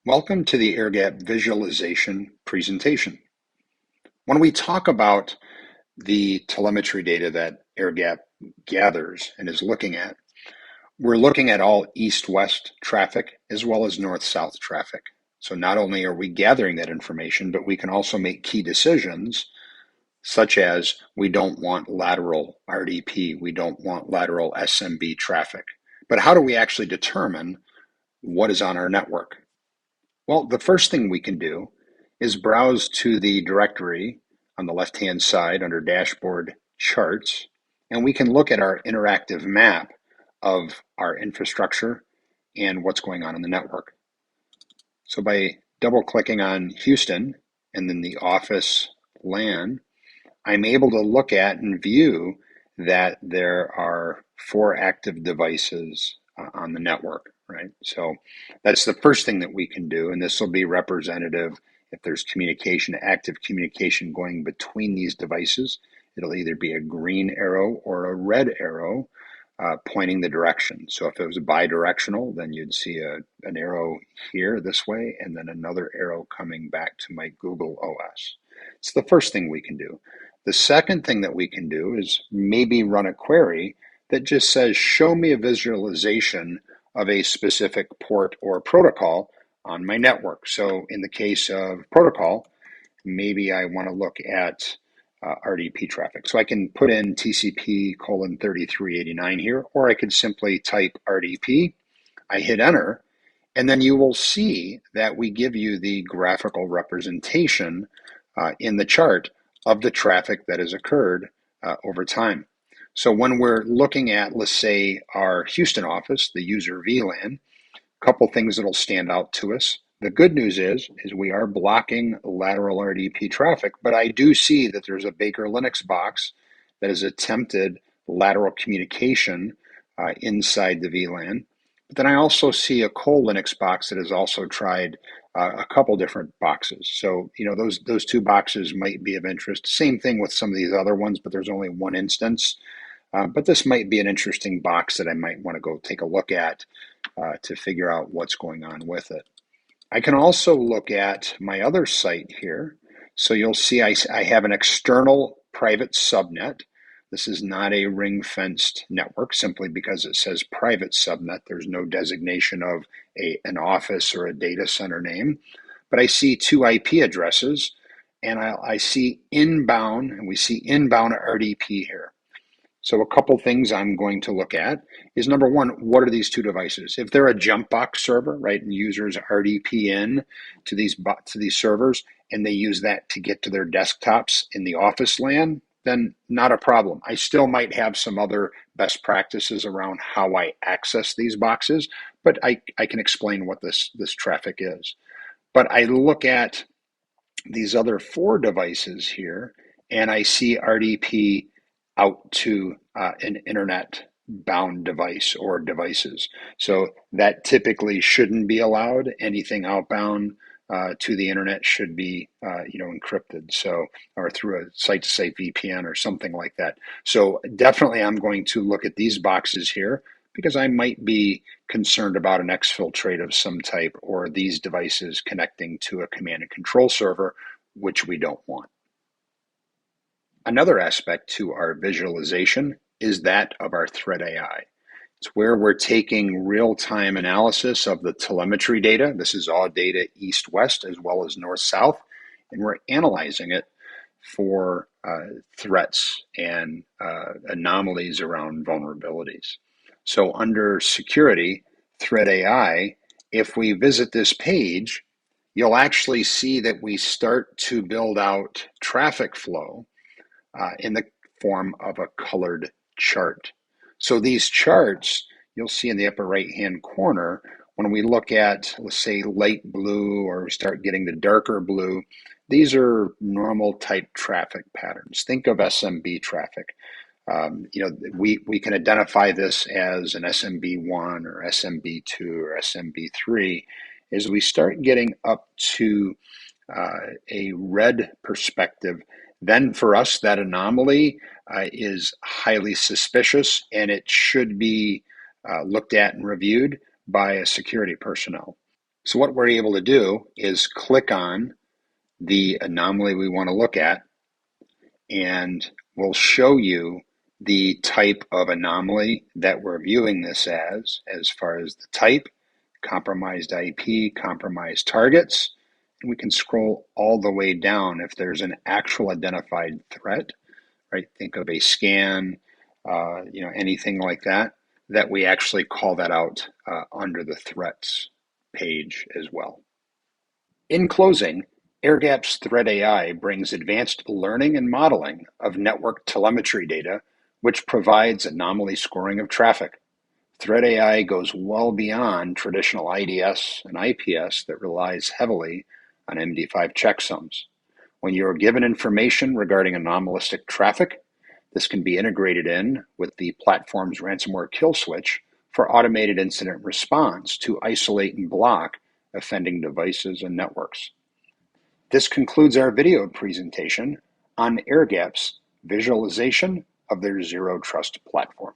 Welcome to the air gap visualization presentation. When we talk about the telemetry data that air gap gathers and is looking at, we're looking at all east-west traffic as well as north-south traffic. So not only are we gathering that information, but we can also make key decisions such as we don't want lateral RDP, we don't want lateral SMB traffic. But how do we actually determine what is on our network? Well, the first thing we can do is browse to the directory on the left-hand side under Dashboard Charts, and we can look at our interactive map of our infrastructure and what's going on in the network. So by double-clicking on Houston and then the office LAN, I'm able to look at and view that there are 4 active devices on the network, right? So that's the first thing that we can do, and this will be representative if there's communication, active communication going between these devices. It'll either be a green arrow or a red arrow pointing the direction. So if it was bi-directional, then you'd see an arrow here this way, and then another arrow coming back to my Google OS. It's the first thing we can do. The second thing that we can do is maybe run a query that just says, show me a visualization of a specific port or protocol on my network. So in the case of protocol, maybe I want to look at RDP traffic. So I can put in TCP:3389 here, or I could simply type RDP. I hit enter, and then you will see that we give you the graphical representation in the chart of the traffic that has occurred over time. So when we're looking at, let's say, our Houston office, the user VLAN, a couple things that'll stand out to us. The good news is we are blocking lateral RDP traffic, but I do see that there's a Baker Linux box that has attempted lateral communication inside the VLAN. But then I also see a Cole Linux box that has also tried a couple different boxes. So, you know, those 2 boxes might be of interest. Same thing with some of these other ones, but there's only one instance. But this might be an interesting box that I might want to go take a look at to figure out what's going on with it. I can also look at my other site here. So you'll see I have an external private subnet. This is not a ring-fenced network simply because it says private subnet. There's no designation of an office or a data center name. But I see 2 IP addresses, and I see inbound, and we see inbound RDP here. So a couple things I'm going to look at is, number one, what are these 2 devices? If they're a jump box server, right, and users RDP in to these servers, and they use that to get to their desktops in the office LAN, then not a problem. I still might have some other best practices around how I access these boxes, but I can explain what this traffic is. But I look at these other 4 devices here, and I see RDP out to an internet bound device or devices. So that typically shouldn't be allowed. Anything outbound to the internet should be encrypted, so, or through a site-to-site VPN or something like that. So definitely I'm going to look at these boxes here because I might be concerned about an exfiltrate of some type or these devices connecting to a command and control server, which we don't want. Another aspect to our visualization is that of our threat AI. It's where we're taking real-time analysis of the telemetry data. This is all data east-west as well as north-south, and we're analyzing it for threats and anomalies around vulnerabilities. So under security, threat AI, if we visit this page, you'll actually see that we start to build out traffic flow in the form of a colored chart. So these charts, you'll see in the upper right-hand corner, when we look at, let's say, light blue or we start getting the darker blue, these are normal type traffic patterns. Think of SMB traffic. We can identify this as an SMB1 or SMB2 or SMB3. As we start getting up to a red perspective, then for us, that anomaly is highly suspicious and it should be looked at and reviewed by a security personnel. So what we're able to do is click on the anomaly we want to look at, and we'll show you the type of anomaly that we're viewing this as far as the type, compromised IP, compromised targets, and we can scroll all the way down if there's an actual identified threat, right? Think of a scan, anything like that, that we actually call that out under the threats page as well. In closing, AirGap's Threat AI brings advanced learning and modeling of network telemetry data, which provides anomaly scoring of traffic. Threat AI goes well beyond traditional IDS and IPS that relies heavily on MD5 checksums. When you are given information regarding anomalistic traffic, this can be integrated in with the platform's ransomware kill switch for automated incident response to isolate and block offending devices and networks. This concludes our video presentation on AirGap's visualization of their Zero Trust platform.